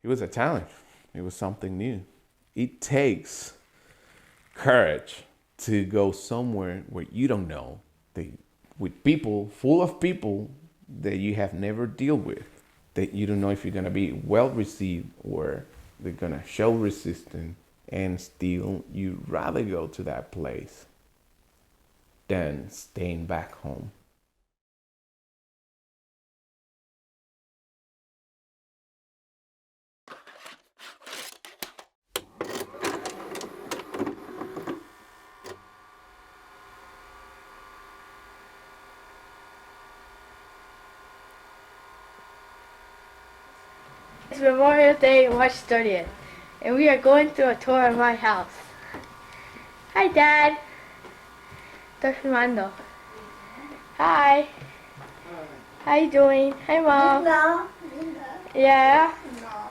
It was a challenge. It was something new. It takes courage to go somewhere where you don't know, with people, full of people that you have never dealt with, that you don't know if you're gonna be well received or they're gonna show resistance, and still you rather go to that place than staying back home. It's Memorial Day, March 30th, and we are going through a tour of my house. Hi, Dad. Estoy filmando. Hi. How you doing? Hi, Mom. No. Yeah? No.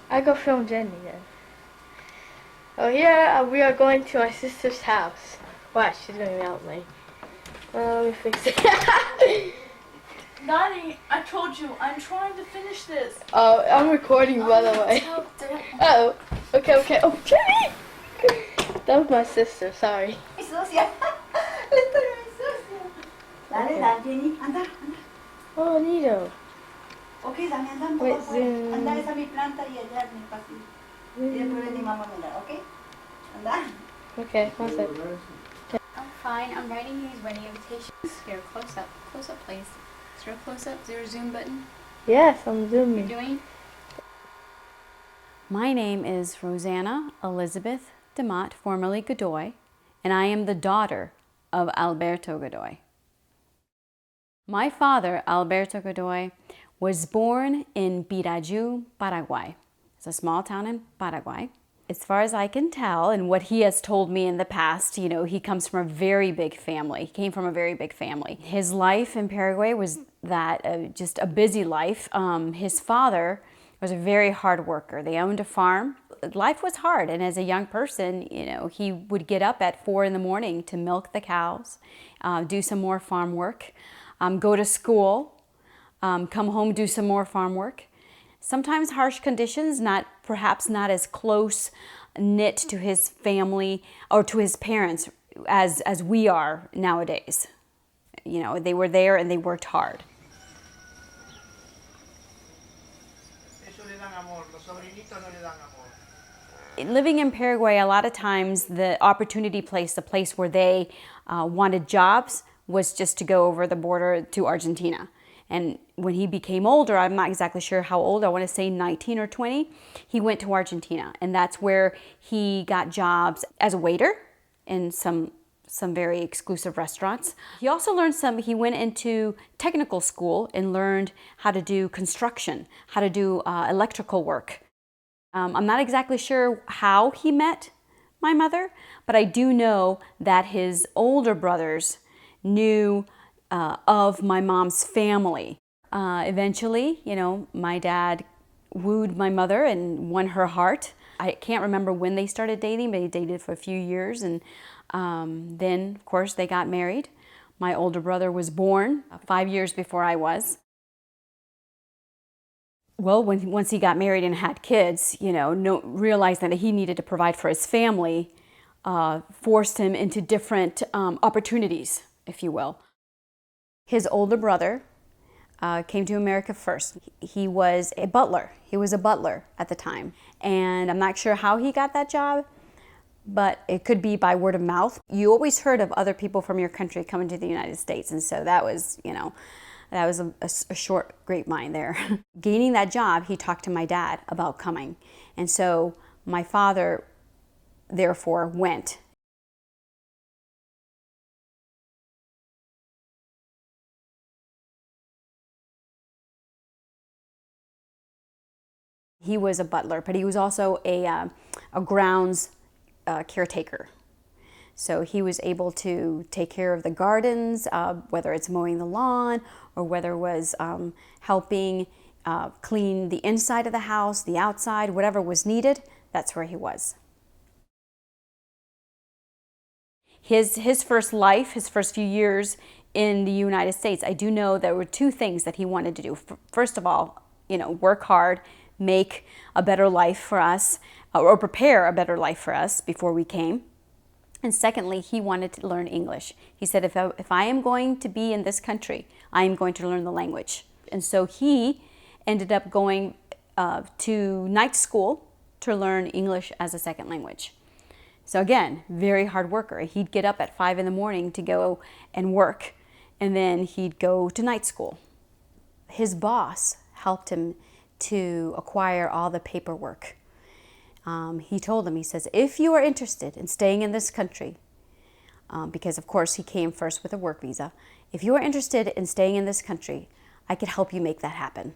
I go film Jenny then. Oh, here we are going to my sister's house. Watch, she's gonna help me. Let me fix it. Nani, I told you, I'm trying to finish this. Oh, I'm recording by the way. Oh, okay. Oh, Jenny! That was my sister, sorry. Mi sucia. Esto no es sucio. Dale, dale, Jenny. Anda, anda. Oh, neato. Ok, dame, anda un Wait, poco afuera. zoom. Anda, esa es mi planta y allá es mi pasillo. Y después ven y mamá a mirar, ok? Anda. Okay, one sec. I'm fine. I'm writing these wedding invitations. Here, close up, please. Is there a close up? Is there a zoom button? Yes, I'm You're zooming. doing? My name is Rosanna Elizabeth DeMott, formerly Godoy, and I am the daughter of Alberto Godoy. My father, Alberto Godoy, was born in Piraju, Paraguay. It's a small town in Paraguay. As far as I can tell, and what he has told me in the past, you know, he comes from a very big family. He came from a very big family. His life in Paraguay was just a busy life. His father was a very hard worker. They owned a farm. Life was hard, and as a young person, you know, he would get up at 4 in the morning to milk the cows, do some more farm work, go to school, come home, do some more farm work. Sometimes harsh conditions, perhaps not as close knit to his family or to his parents as we are nowadays. You know, they were there and they worked hard. Living in Paraguay, a lot of times the opportunity place, the place where they wanted jobs, was just to go over the border to Argentina. And when he became older, I'm not exactly sure how old, I want to say 19 or 20, he went to Argentina. And that's where he got jobs as a waiter in some very exclusive restaurants. He also learned he went into technical school and learned how to do construction, how to do electrical work. I'm not exactly sure how he met my mother, but I do know that his older brothers knew of my mom's family. Eventually, you know, my dad wooed my mother and won her heart. I can't remember when they started dating, but they dated for a few years, and then, of course, they got married. My older brother was born 5 years before I was. Well, once he got married and had kids, you know, realized that he needed to provide for his family, forced him into different opportunities, if you will. His older brother came to America first. He was a butler. He was a butler at the time. And I'm not sure how he got that job, but it could be by word of mouth. You always heard of other people from your country coming to the United States. And so that was, you know, that was a short grapevine there. Gaining that job, he talked to my dad about coming. And so my father, therefore, went. He was a butler, but he was also a grounds caretaker. So he was able to take care of the gardens, whether it's mowing the lawn or whether it was helping clean the inside of the house, the outside, whatever was needed, that's where he was. His first life, his first few years in the United States, I do know there were two things that he wanted to do. First of all, you know, work hard, make a better life for us, or prepare a better life for us before we came. And secondly, he wanted to learn English. He said, if I am going to be in this country, I am going to learn the language. And so he ended up going to night school to learn English as a second language. So again, very hard worker. He'd get up at 5 in the morning to go and work, and then he'd go to night school. His boss helped him to acquire all the paperwork. He told him, he says, if you are interested in staying in this country, because of course he came first with a work visa, if you are interested in staying in this country, I could help you make that happen.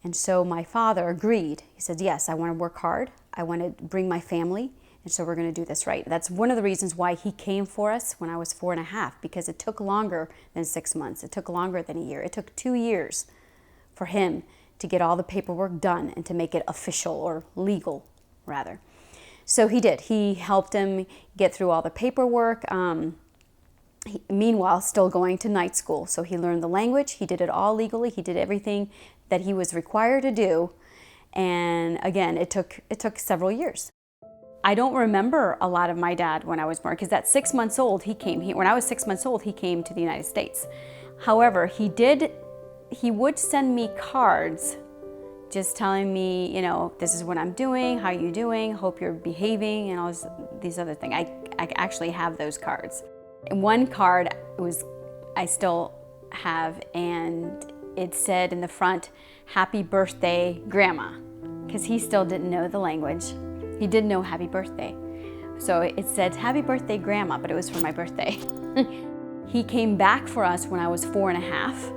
And so my father agreed. He said, yes, I want to work hard. I want to bring my family. And so we're going to do this right. That's one of the reasons why he came for us when I was 4.5, because it took longer than 6 months. It took longer than a year. It took 2 years for him to get all the paperwork done and to make it official, or legal, rather. So he did. He helped him get through all the paperwork. Meanwhile, still going to night school. So he learned the language. He did it all legally. He did everything that he was required to do. And again, it took several years. I don't remember a lot of my dad when I was born, because at 6 months old, when I was 6 months old, he came to the United States. However, he would send me cards just telling me, this is what I'm doing, how you doing, hope you're behaving, and all these other things. I actually have those cards. And one card I still have, and it said in the front, "Happy birthday, Grandma," because he still didn't know the language. He didn't know happy birthday. So it said, "Happy birthday, Grandma," but it was for my birthday. He came back for us when I was 4.5.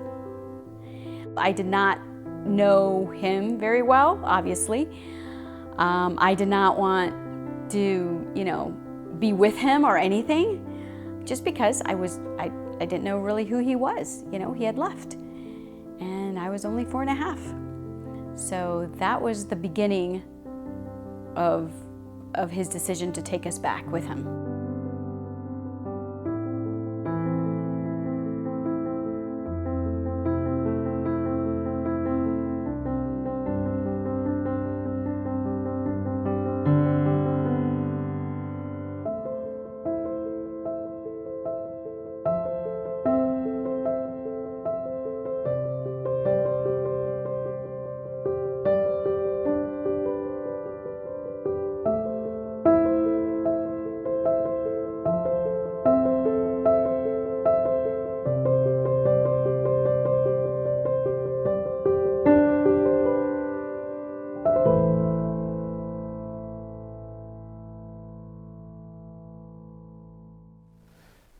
I did not know him very well, obviously. I did not want to, be with him or anything, just because I didn't know really who he was. He had left, and I was only 4.5. So that was the beginning of his decision to take us back with him.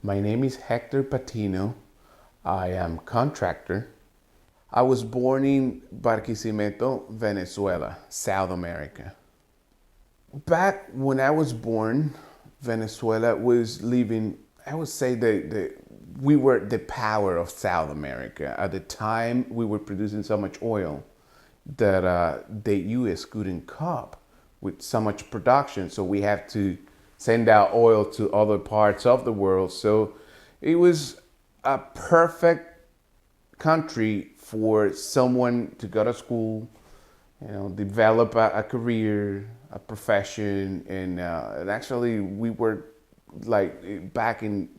My name is Hector Patino. I am contractor. I was born in Barquisimeto, Venezuela, South America. Back when I was born, Venezuela was living, I would say we were the power of South America. At the time, we were producing so much oil that the U.S. couldn't cope with so much production. So we have to send out oil to other parts of the world. So it was a perfect country for someone to go to school, develop a career, a profession. And actually we were like, back in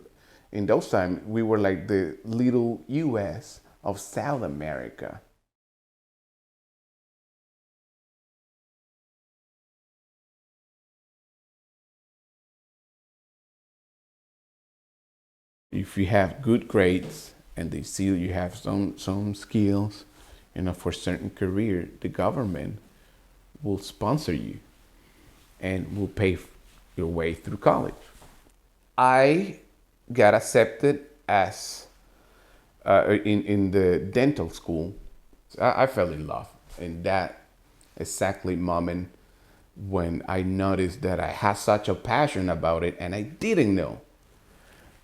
those times, we were like the little U.S. of South America. If you have good grades and they see you have some skills, for certain career, the government will sponsor you and will pay your way through college. I got accepted as in the dental school. I fell in love in that exactly moment when I noticed that I had such a passion about it and I didn't know.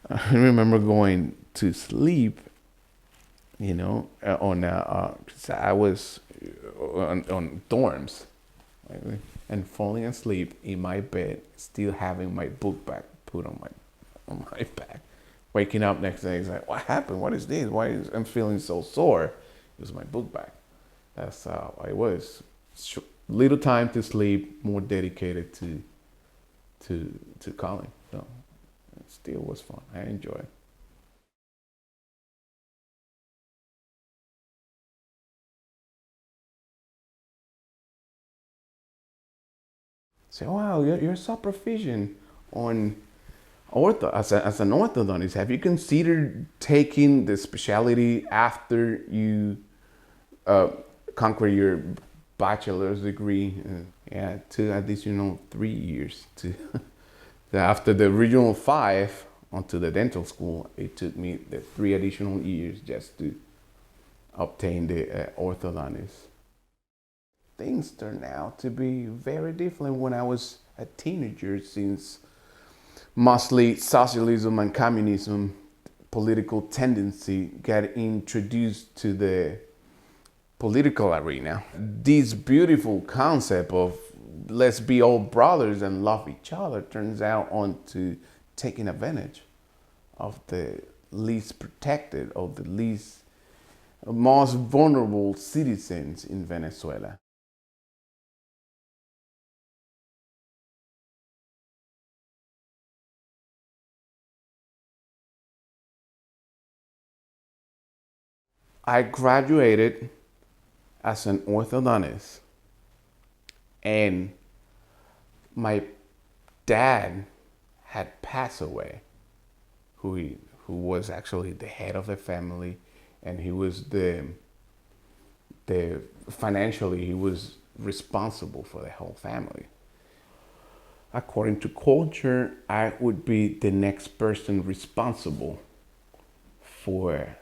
I remember going to sleep, I was on dorms, and falling asleep in my bed, still having my book bag put on my back. Waking up next day, it's like, what happened? What is this? Why I'm feeling so sore? It was my book bag. That's how I was. little time to sleep, more dedicated to calling. So it still was fun. I enjoyed it. Say, wow, you're so proficient on ortho as an orthodontist. Have you considered taking the specialty after you conquer your bachelor's degree? Yeah, it took additional 3 years to after the original 5 onto the dental school. It took me the 3 additional years just to obtain the orthodontist. Things turned out to be very different when I was a teenager, since mostly socialism and communism political tendency got introduced to the political arena. This beautiful concept of let's be all brothers and love each other turns out onto taking advantage of the least protected, of the least most vulnerable citizens in Venezuela. I graduated as an orthodontist, and my dad had passed away, who was actually the head of the family, and he was the financially he was responsible for the whole family. According to culture, I would be the next person responsible for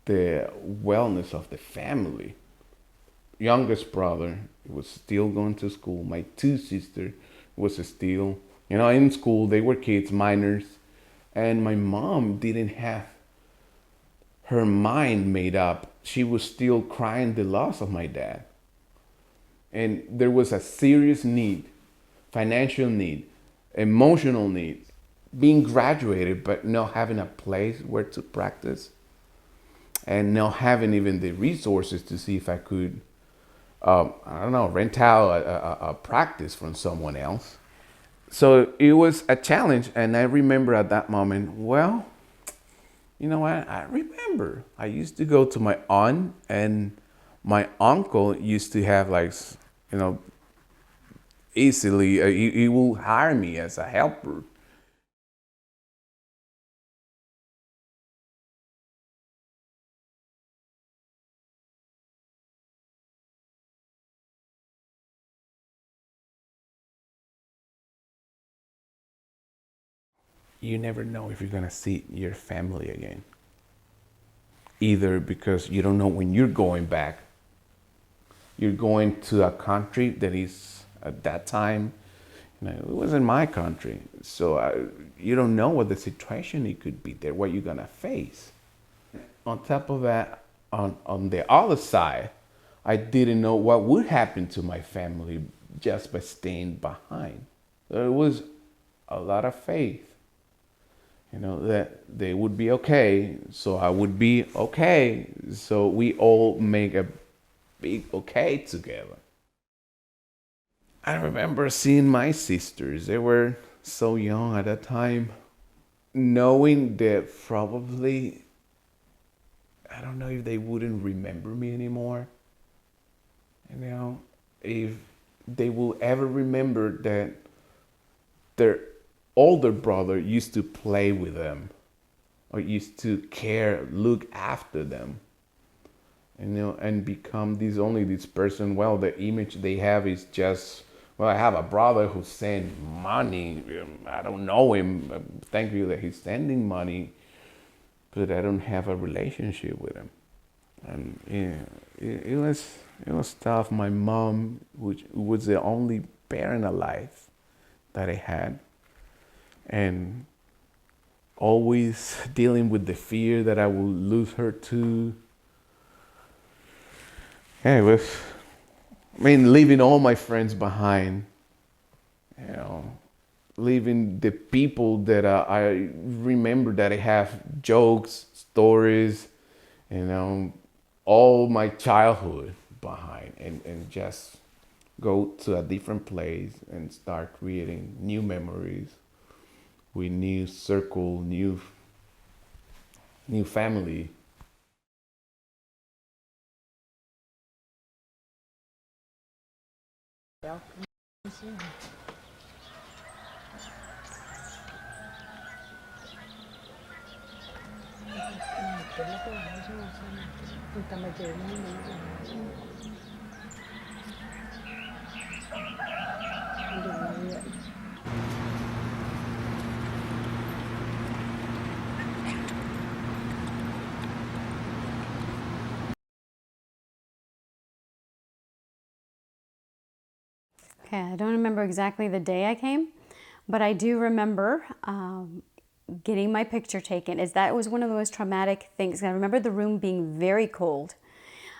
the wellness of the family. Youngest brother was still going to school. My 2 sisters was still, in school. They were kids, minors. And my mom didn't have her mind made up. She was still crying the loss of my dad. And there was a serious need, financial need, emotional need, being graduated, but not having a place where to practice, and not having even the resources to see if I could, rent out a practice from someone else. So it was a challenge. And I remember at that moment, well, you know what? I remember I used to go to my aunt, and my uncle used to have easily, he will hire me as a helper. You never know if you're going to see your family again. Either because you don't know when you're going back. You're going to a country that is, at that time, it wasn't my country. So you don't know what the situation it could be there, what you're going to face. On top of that, on the other side, I didn't know what would happen to my family just by staying behind. There was a lot of faith. That they would be okay, so I would be okay. So we all make a big okay together. I remember seeing my sisters. They were so young at that time, knowing that probably, I don't know if they wouldn't remember me anymore. If they will ever remember that their older brother used to play with them, or used to care, look after them, and become this person. Well, the image they have is just, well, I have a brother who sends money. I don't know him. Thank you that he's sending money, but I don't have a relationship with him. And it was tough. My mom, which was the only parent alive that I had, and always dealing with the fear that I will lose her too. Yeah, leaving all my friends behind, leaving the people that I remember that I have jokes, stories, all my childhood behind, and just go to a different place and start creating new memories with new circle, new family. Okay, I don't remember exactly the day I came, but I do remember getting my picture taken. That was one of the most traumatic things. I remember the room being very cold.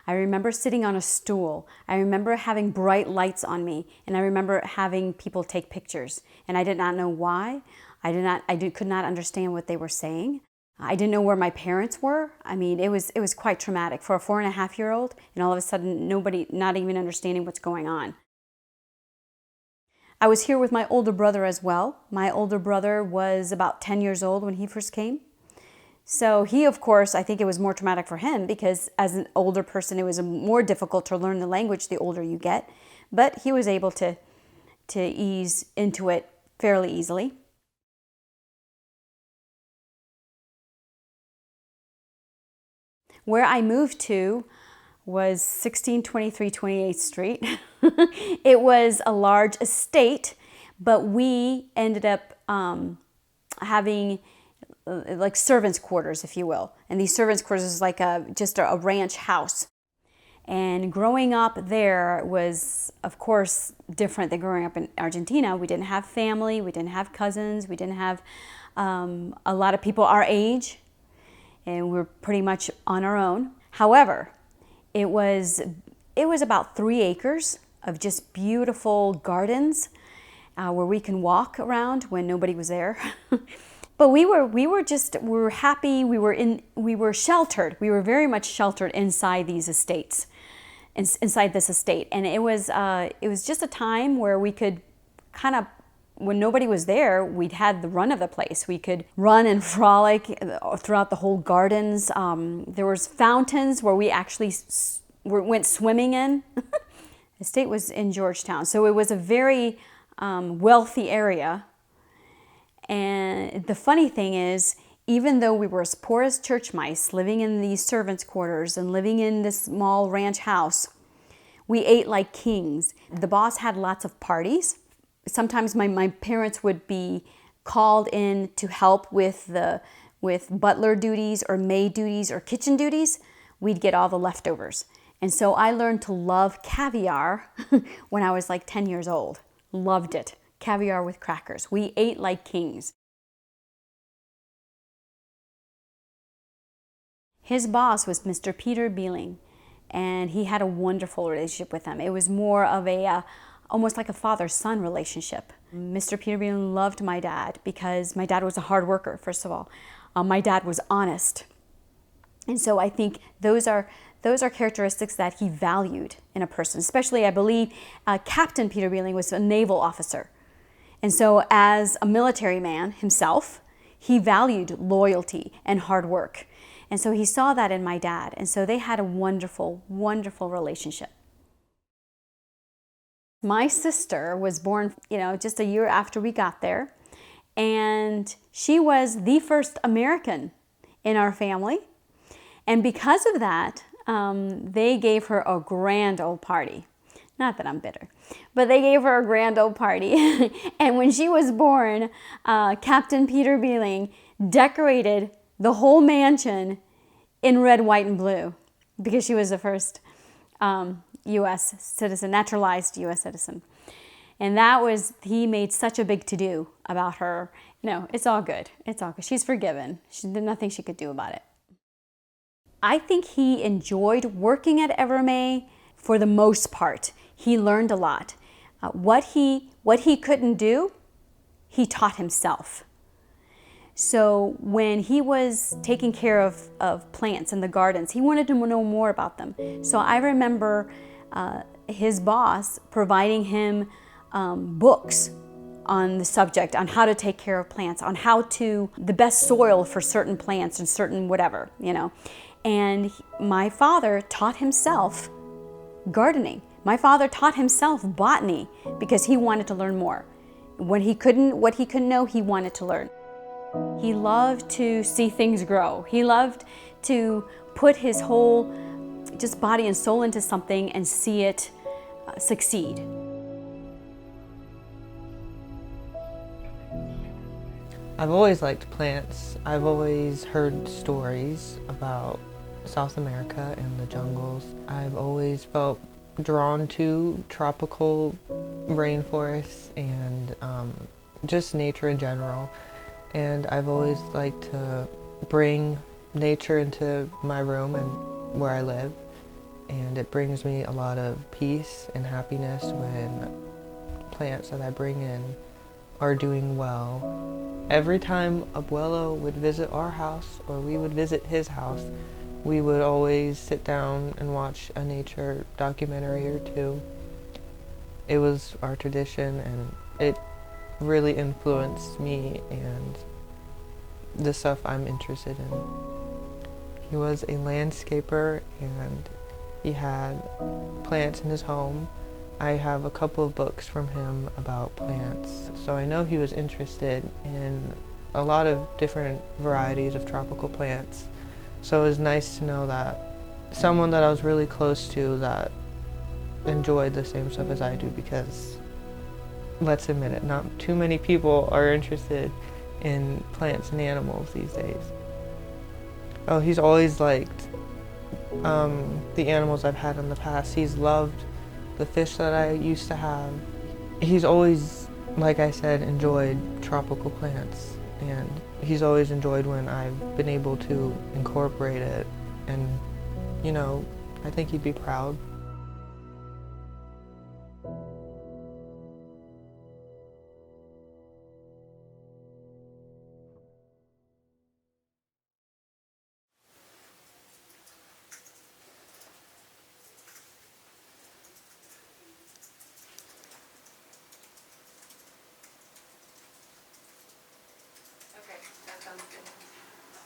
I remember sitting on a stool. I remember having bright lights on me, and I remember having people take pictures. And I did not know why. Could not understand what they were saying. I didn't know where my parents were. I mean, it was quite traumatic for a 4.5-year-old, and all of a sudden, nobody, not even understanding what's going on. I was here with my older brother as well. My older brother was about 10 years old when he first came. So he, of course, I think it was more traumatic for him because as an older person, it was more difficult to learn the language the older you get. But he was able to ease into it fairly easily. Where I moved to was 1623 28th Street. It was a large estate, but we ended up having like servants' quarters, if you will. And these servants' quarters is like just a ranch house. And growing up there was, of course, different than growing up in Argentina. We didn't have family, we didn't have cousins, we didn't have a lot of people our age, and we were pretty much on our own. However, it was about 3 acres of just beautiful gardens where we can walk around when nobody was there. But we were happy. We were sheltered. We were very much sheltered inside these estates, inside this estate. And it was just a time where we could kind of, when nobody was there, we'd had the run of the place. We could run and frolic throughout the whole gardens. There was fountains where we actually went swimming in. The estate was in Georgetown, so it was a very wealthy area. And the funny thing is, even though we were as poor as church mice, living in these servants' quarters and living in this small ranch house, we ate like kings. The boss had lots of parties. Sometimes my parents would be called in to help with butler duties or maid duties or kitchen duties. We'd get all the leftovers. And so I learned to love caviar when I was like 10 years old. Loved it. Caviar with crackers. We ate like kings. His boss was Mr. Peter Beeling, and he had a wonderful relationship with him. It was more of almost like a father-son relationship. Mr. Peter Beeling loved my dad because my dad was a hard worker, first of all. My dad was honest. And so I think those are characteristics that he valued in a person. Especially, I believe, Captain Peter Beeling was a naval officer. And so as a military man himself, he valued loyalty and hard work. And so he saw that in my dad. And so they had a wonderful, wonderful relationship. My sister was born, just a year after we got there. And she was the first American in our family. And because of that, they gave her a grand old party. Not that I'm bitter, but they gave her a grand old party. And when she was born, Captain Peter Beeling decorated the whole mansion in red, white, and blue because she was the first U.S. citizen, naturalized U.S. citizen. And he made such a big to-do about her. No, it's all good. It's all good. She's forgiven. There's nothing she could do about it. I think he enjoyed working at Evermay for the most part. He learned a lot. What he couldn't do, he taught himself. So when he was taking care of plants in the gardens, he wanted to know more about them. So I remember his boss providing him books on the subject, on how to take care of plants, on the best soil for certain plants and certain whatever, And my father taught himself gardening. My father taught himself botany because he wanted to learn more. What he couldn't know, he wanted to learn. He loved to see things grow. He loved to put his whole just body and soul into something and see it succeed. I've always liked plants. I've always heard stories about South America and the jungles. I've always felt drawn to tropical rainforests and just nature in general. And I've always liked to bring nature into my room and where I live. And it brings me a lot of peace and happiness when plants that I bring in are doing well. Every time Abuelo would visit our house or we would visit his house, we would always sit down and watch a nature documentary or two. It was our tradition, and it really influenced me and the stuff I'm interested in. He was a landscaper and he had plants in his home. I have a couple of books from him about plants, so I know he was interested in a lot of different varieties of tropical plants. So it was nice to know that someone that I was really close to that enjoyed the same stuff as I do, because let's admit it, not too many people are interested in plants and animals these days. Oh, he's always liked the animals I've had in the past. He's loved the fish that I used to have. He's always, like I said, enjoyed tropical plants, and he's always enjoyed when I've been able to incorporate it, and I think he'd be proud.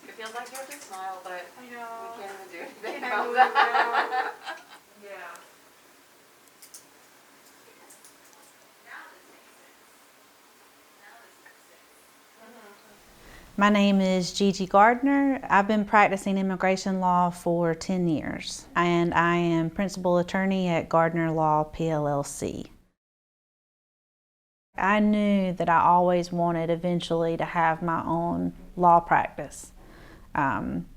It feels like you have to smile, but I know. we can't even do anything Can't about move that. Yeah. My name is Gigi Gardner. I've been practicing immigration law for 10 years, and I am principal attorney at Gardner Law PLLC. I knew that I always wanted eventually to have my own law practice. From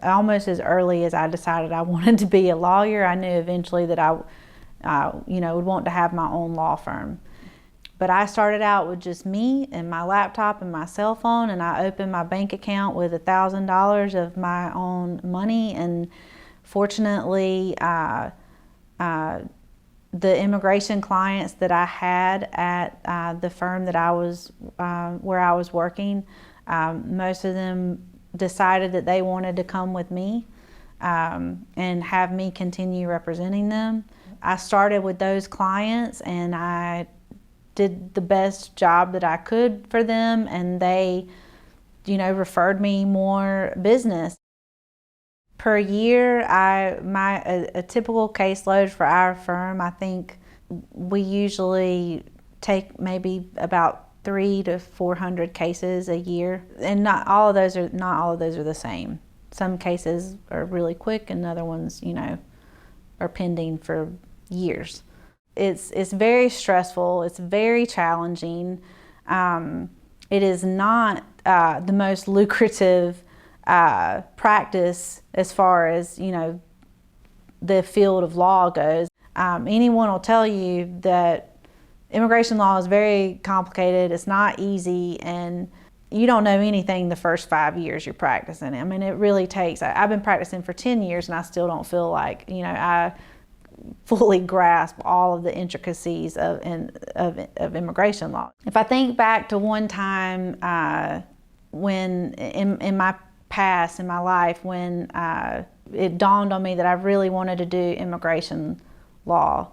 almost as early as I decided I wanted to be a lawyer, I knew eventually that I would want to have my own law firm. But I started out with just me and my laptop and my cell phone, and I opened my bank account with $1,000 of my own money, and fortunately the immigration clients that I had at the firm that I was where I was working, most of them decided that they wanted to come with me and have me continue representing them. I started with those clients, and I did the best job that I could for them, and they, referred me more business. Per year, a typical caseload for our firm, I think we usually take maybe about 300 to 400 cases a year, and not all of those are the same. Some cases are really quick, and other ones, are pending for years. It's very stressful. It's very challenging. It is not the most lucrative practice as far as the field of law goes. Anyone will tell you that immigration law is very complicated. It's not easy, and you don't know anything the first 5 years you're practicing. I mean, it really takes. I've been practicing for 10 years, and I still don't feel like I fully grasp all of the intricacies of immigration law. If I think back to one time when in my past, in my life, when it dawned on me that I really wanted to do immigration law.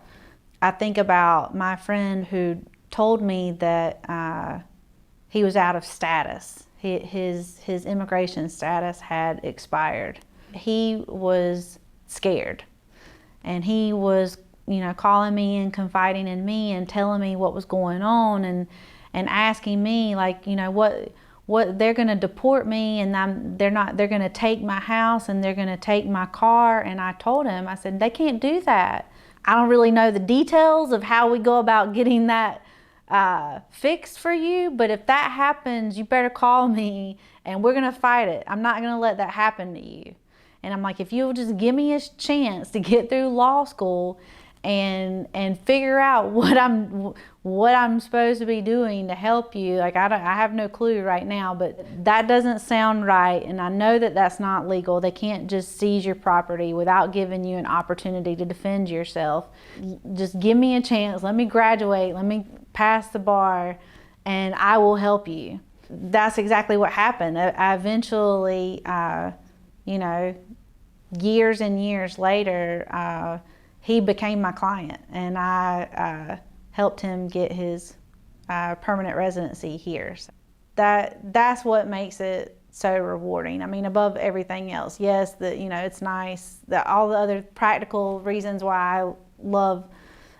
I think about my friend who told me that he was out of status. His immigration status had expired. He was scared, and he was, calling me and confiding in me and telling me what was going on, and asking me, like, what they're going to deport me, and they're going to take my house and they're going to take my car. And I told him, I said, they can't do that. I don't really know the details of how we go about getting that fixed for you, but if that happens, you better call me and we're going to fight it. I'm not going to let that happen to you. And I'm like, if you'll just give me a chance to get through law school and figure out what I'm supposed to be doing to help you. Like, I have no clue right now, but that doesn't sound right, and I know that that's not legal. They can't just seize your property without giving you an opportunity to defend yourself. Just give me a chance. Let me graduate. Let me pass the bar, and I will help you. That's exactly what happened. I eventually, years and years later, he became my client, and I helped him get his permanent residency here. So that's what makes it so rewarding. I mean, above everything else. Yes, it's nice. All the other practical reasons why I love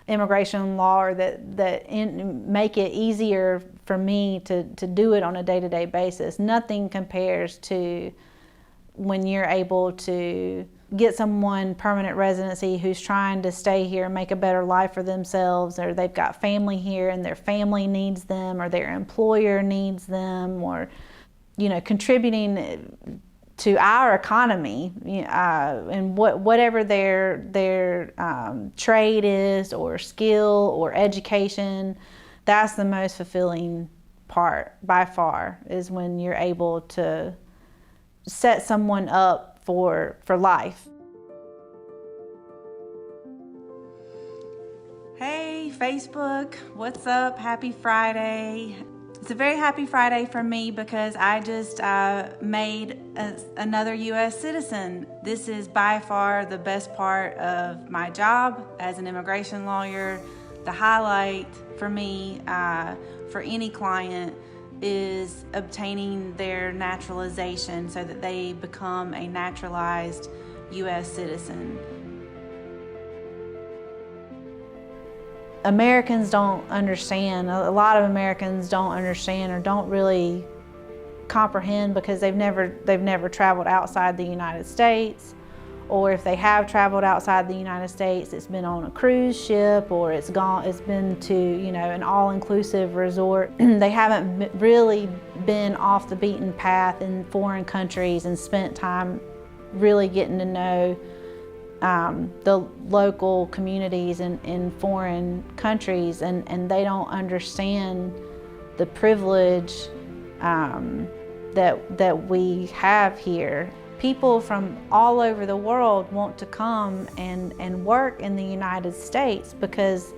immigration law, or that make it easier for me to do it on a day-to-day basis. Nothing compares to when you're able to get someone permanent residency who's trying to stay here and make a better life for themselves, or they've got family here and their family needs them, or their employer needs them, or contributing to our economy, and whatever their trade is, or skill, or education. That's the most fulfilling part by far, is when you're able to set someone up for life. Hey Facebook, what's up? Happy Friday. It's a very happy Friday for me because I just made another U.S. citizen. This is by far the best part of my job as an immigration lawyer. The highlight for me, for any client, is obtaining their naturalization so that they become a naturalized U.S. citizen. Americans don't understand, a lot of Americans don't understand or don't really comprehend, because they've never traveled outside the United States, or if they have traveled outside the United States, it's been on a cruise ship, or it's been to an all-inclusive resort. They haven't really been off the beaten path in foreign countries and spent time really getting to know the local communities in foreign countries, and they don't understand the privilege that we have here. People from all over the world want to come and work in the United States because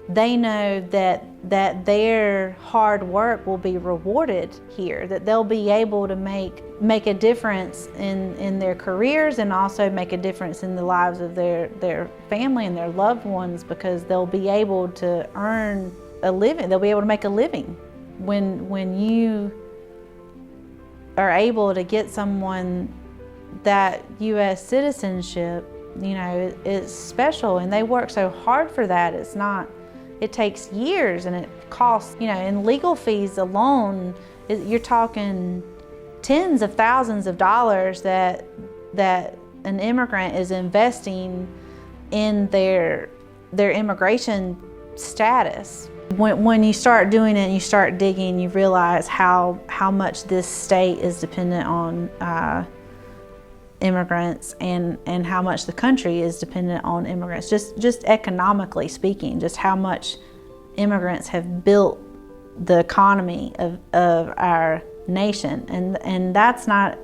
they know that their hard work will be rewarded here, that they'll be able to make a difference in their careers, and also make a difference in the lives of their family and their loved ones, because they'll be able to earn a living, they'll be able to make a living. When you are able to get someone that U.S. citizenship, it's special, and they work so hard for that. It takes years, and it costs, in legal fees alone, you're talking tens of thousands of dollars that an immigrant is investing in their immigration status. When you start doing it and you start digging, you realize how much this state is dependent on immigrants, and how much the country is dependent on immigrants, just economically speaking, just how much immigrants have built the economy of our nation, and that's not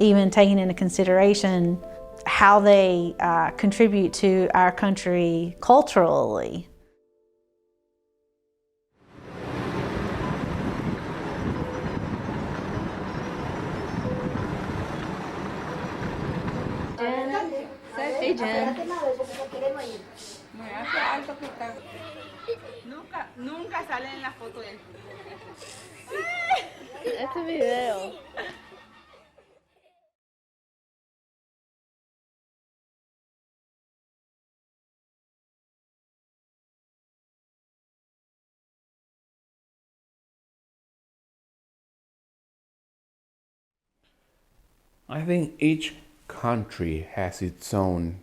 even taking into consideration how they contribute to our country culturally. Hey, Jen. Nunca sale en la foto él. Este video. I think each country has its own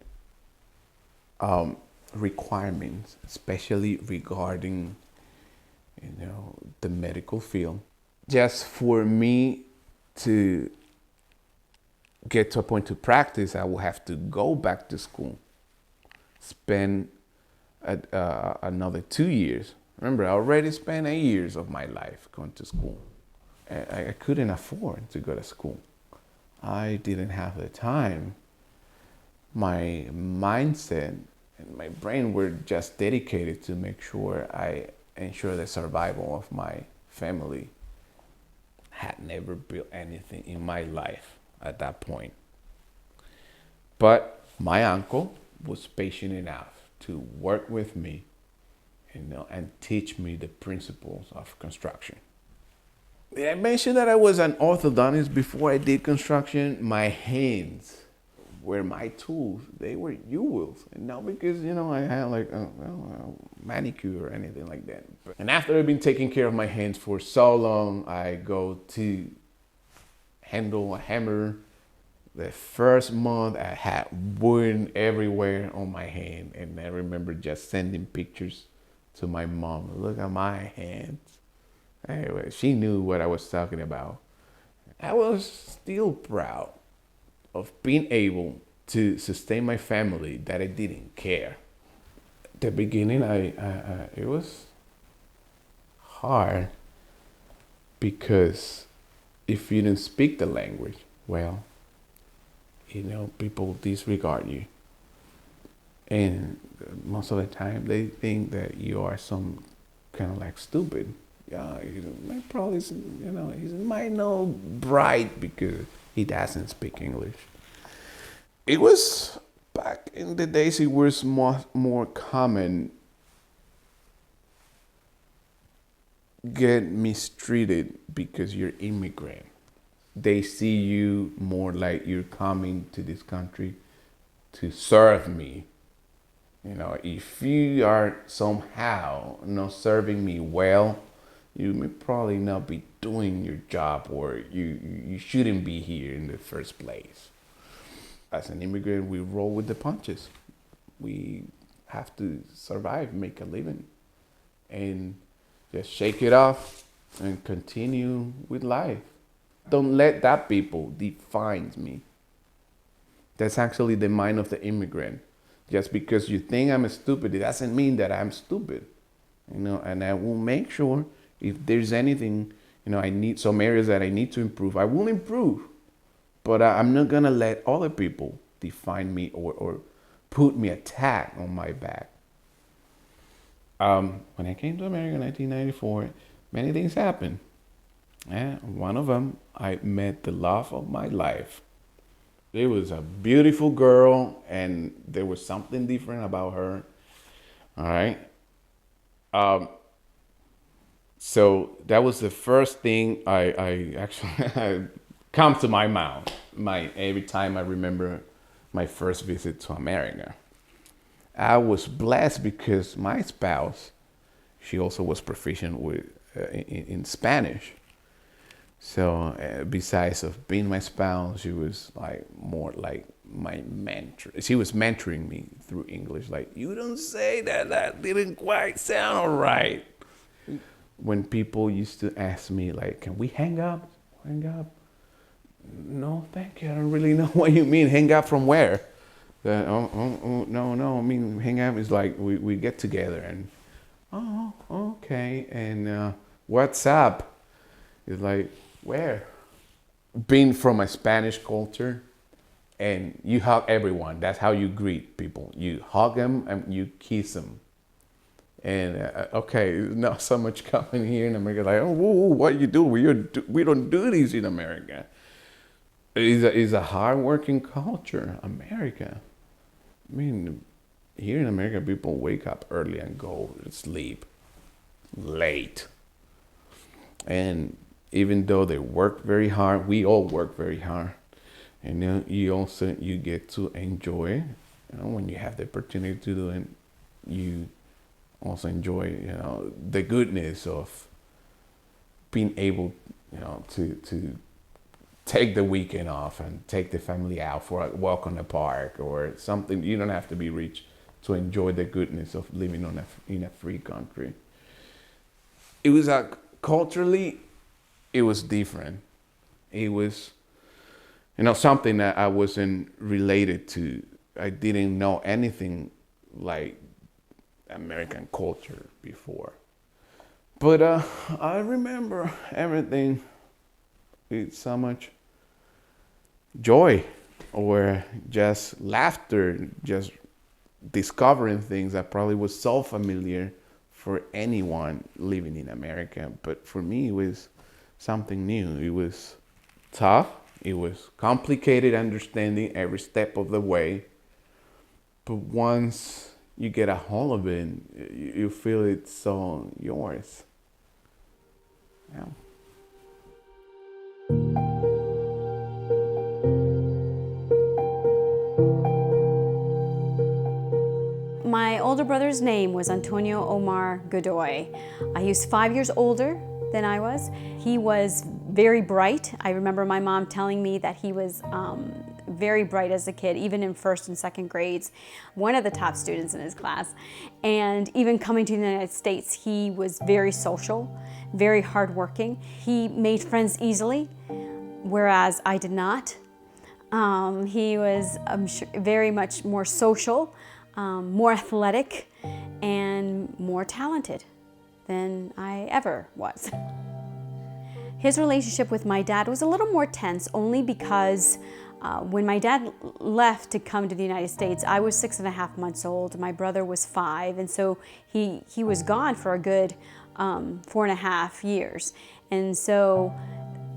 requirements, especially regarding, the medical field. Just for me to get to a point to practice, I will have to go back to school, spend another 2 years. Remember, I already spent 8 years of my life going to school. I couldn't afford to go to school. I didn't have the time. My mindset and my brain were just dedicated to make sure I ensure the survival of my family. Had never built anything in my life at that point. But my uncle was patient enough to work with me, and teach me the principles of construction. Did I mention that I was an orthodontist before I did construction? My hands were my tools. They were U-wheels. And not because, I had like a manicure or anything like that. And after I've been taking care of my hands for so long, I go to handle a hammer. The first month I had wound everywhere on my hand. And I remember just sending pictures to my mom. Look at my hands. Anyway, she knew what I was talking about. I was still proud of being able to sustain my family that I didn't care. At the beginning, it was hard because if you didn't speak the language, well, people disregard you. And most of the time, they think that you are some kind of like stupid. Yeah, probably, he might know bright because he doesn't speak English. It was back in the days. It was more common get mistreated because you're immigrant. They see you more like you're coming to this country to serve me. If you are somehow not serving me well, you may probably not be doing your job, or you shouldn't be here in the first place. As an immigrant, we roll with the punches. We have to survive, make a living, and just shake it off and continue with life. Don't let that people define me. That's actually the mind of the immigrant. Just because you think I'm stupid, it doesn't mean that I'm stupid. And I will make sure if there's anything, I need some areas that I need to improve, I will improve. But I'm not going to let other people define me or put me a tag on my back. When I came to America in 1994, many things happened. One of them, I met the love of my life. It was a beautiful girl, and there was something different about her. All right. So that was the first thing I actually come to my mouth. Every time I remember my first visit to America. I was blessed because my spouse, she also was proficient in Spanish. So besides of being my spouse, she was like more like my mentor. She was mentoring me through English. Like, you don't say that. That didn't quite sound all right. When people used to ask me, like, can we hang up? Hang up? No, thank you. I don't really know what you mean. Hang up from where? No. I mean, hang up is like we get together and, okay. And what's up? It's like, where? Being from a Spanish culture, and you hug everyone. That's how you greet people. You hug them and you kiss them. And okay, not so much coming here in America. Like, what you do? We don't do this in America. It's a hardworking culture, America. I mean, Here in America, people wake up early and go to sleep late. And even though they work very hard, we all work very hard. And then you get to enjoy, when you have the opportunity to do it, you also enjoy, the goodness of being able, to take the weekend off and take the family out for a walk on the park or something. You don't have to be rich to enjoy the goodness of living in a free country. It was culturally, it was different. It was, something that I wasn't related to. I didn't know anything like American culture before. But I remember everything with so much joy or just laughter, just discovering things that probably was so familiar for anyone living in America. But for me, it was something new. It was tough. It was complicated understanding every step of the way. But once you get a hold of it, you feel it's so yours. Yeah. My older brother's name was Antonio Omar Godoy. He was 5 years older than I was. He was very bright. I remember my mom telling me that he was very bright as a kid, even in first and second grades, one of the top students in his class. And even coming to the United States, he was very social, very hardworking. He made friends easily, whereas I did not. He was very much more social, more athletic, and more talented than I ever was. His relationship with my dad was a little more tense, only because when my dad left to come to the United States, I was 6.5 months old. My brother was 5, and so he was gone for a good 4.5 years. And so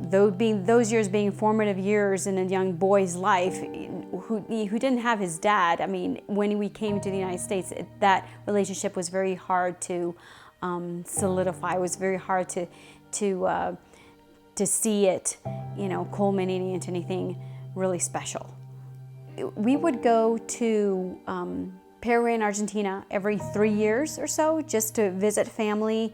those years being formative years in a young boy's life who didn't have his dad, I mean, when we came to the United States, that relationship was very hard to solidify. It was very hard to see it, culminating into anything really special. We would go to Paraguay and Argentina every 3 years or so, just to visit family,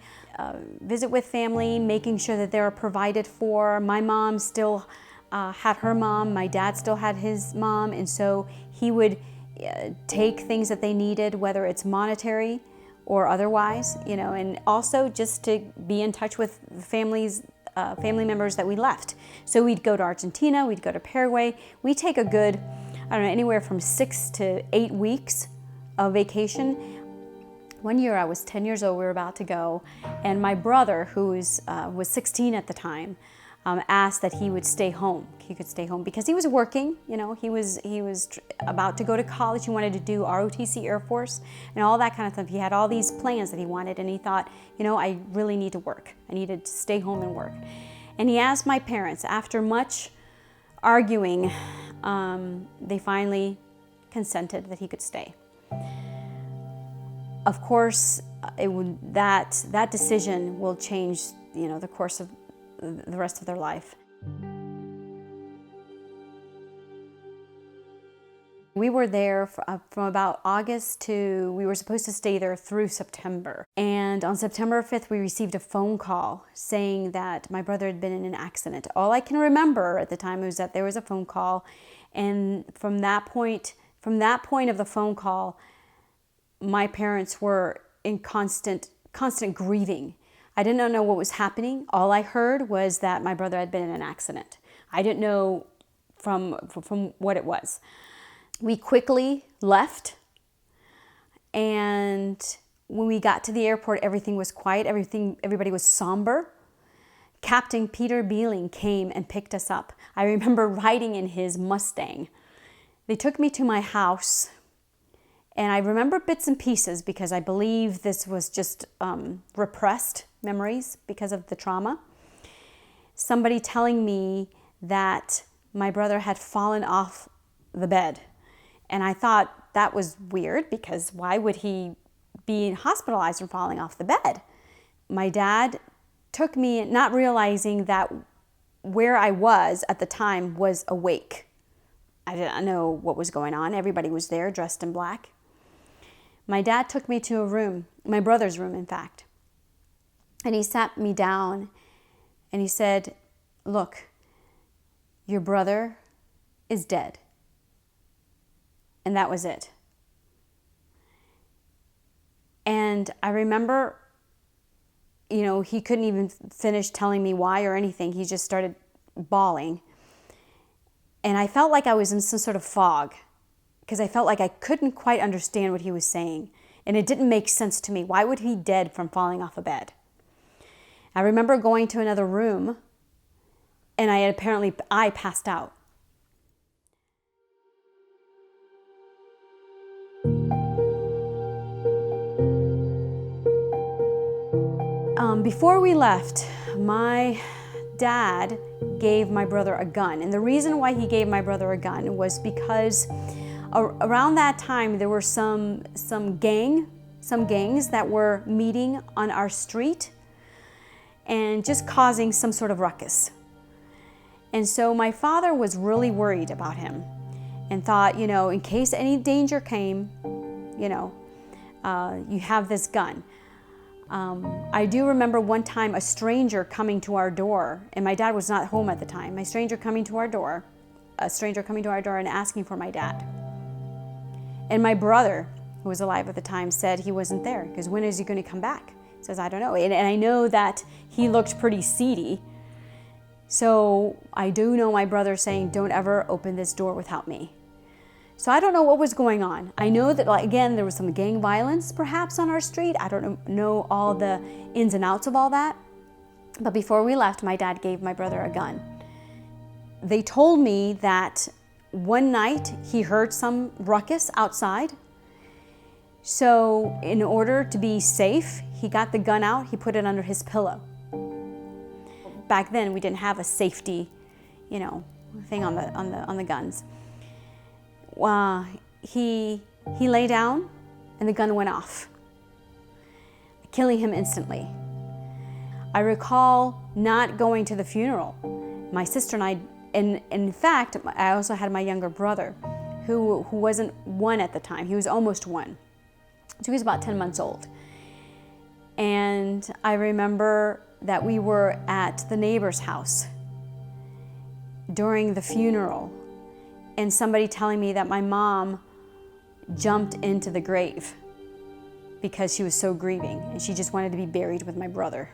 visit with family, making sure that they were provided for. My mom still had her mom, my dad still had his mom, and so he would take things that they needed, whether it's monetary or otherwise, and also just to be in touch with family members that we left. So we'd go to Argentina, we'd go to Paraguay. We'd take a good, anywhere from 6 to 8 weeks of vacation. One year I was 10 years old, we were about to go, and my brother, who was 16 at the time, asked that he would stay home. He could stay home because he was working, he was about to go to college. He wanted to do ROTC Air Force and all that kind of stuff. He had all these plans that he wanted, and he thought, I really need to work. I needed to stay home and work. And he asked my parents, after much arguing, they finally consented that he could stay. Of course, that decision will change, the course of the rest of their life. We were there from about August to, we were supposed to stay there through September. And on September 5th, we received a phone call saying that my brother had been in an accident. All I can remember at the time was that there was a phone call. And from that point of the phone call, my parents were in constant grieving. I did not know what was happening. All I heard was that my brother had been in an accident. I didn't know from what it was. We quickly left, and when we got to the airport, everything was quiet. Everybody was somber. Captain Peter Beeling came and picked us up. I remember riding in his Mustang. They took me to my house, and I remember bits and pieces because I believe this was just repressed memories because of the trauma. Somebody telling me that my brother had fallen off the bed And I thought that was weird because why would he be hospitalized from falling off the bed? My dad took me, not realizing that where I was at the time was awake. I didn't know what was going on. Everybody was there dressed in black. My dad took me to a room, my brother's room, in fact. And he sat me down and he said, "Look, your brother is dead." And that was it. And I remember, he couldn't even finish telling me why or anything. He just started bawling. And I felt like I was in some sort of fog because I felt like I couldn't quite understand what he was saying. And it didn't make sense to me. Why would he be dead from falling off a bed? I remember going to another room and I passed out. Before we left, my dad gave my brother a gun. And the reason why he gave my brother a gun was because around that time there were some gangs that were meeting on our street and just causing some sort of ruckus. And so my father was really worried about him and thought, in case any danger came, you have this gun. I do remember one time a stranger coming to our door, and my dad was not home at the time. A stranger coming to our door and asking for my dad. And my brother, who was alive at the time, said he wasn't there because when is he going to come back? He says, "I don't know." And I know that he looked pretty seedy. So I do know my brother saying, "Don't ever open this door without me." So I don't know what was going on. I know that, again, there was some gang violence perhaps on our street. I don't know all the ins and outs of all that. But before we left, my dad gave my brother a gun. They told me that one night he heard some ruckus outside. So in order to be safe, he got the gun out, he put it under his pillow. Back then we didn't have a safety, thing on the guns. He lay down and the gun went off, killing him instantly. I recall not going to the funeral. My sister and I, and in fact, I also had my younger brother who wasn't one at the time. He was almost one. So he was about 10 months old. And I remember that we were at the neighbor's house during the funeral, and somebody telling me that my mom jumped into the grave because she was so grieving and she just wanted to be buried with my brother.